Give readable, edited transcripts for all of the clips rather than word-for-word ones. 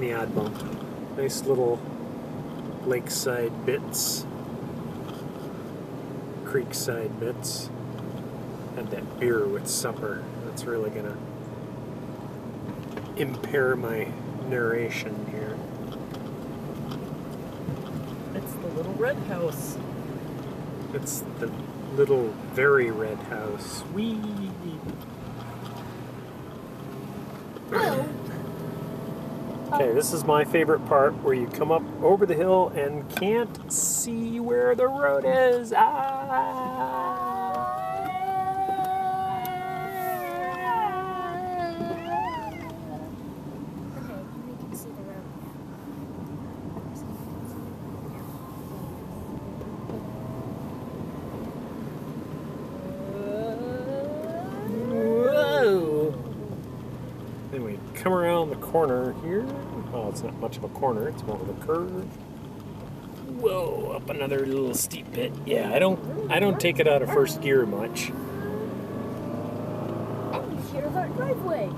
and the odd bump. Nice little lakeside bits, creekside bits. Had that beer with supper. That's really gonna impair my narration here. It's the little red house. It's the little very red house. Whee! Okay, this is my favorite part where you come up over the hill and can't see where the road is. Then we come around the corner here. Well, it's not much of a corner, it's more of a curve. Whoa, up another little steep bit. Yeah, I don't take it out of first gear much. Here's our driveway.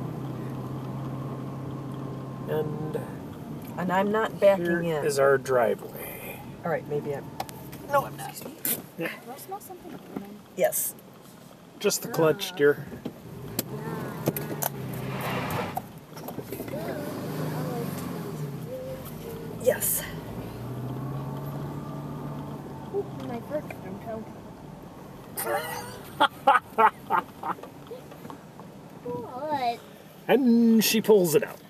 And I'm not backing here in. is our driveway. All right, maybe I'm. No, I'm not. Yeah. Do I smell something burning? Yes. Just the clutch, dear. Yes. Ooh, my first What? And she pulls it out.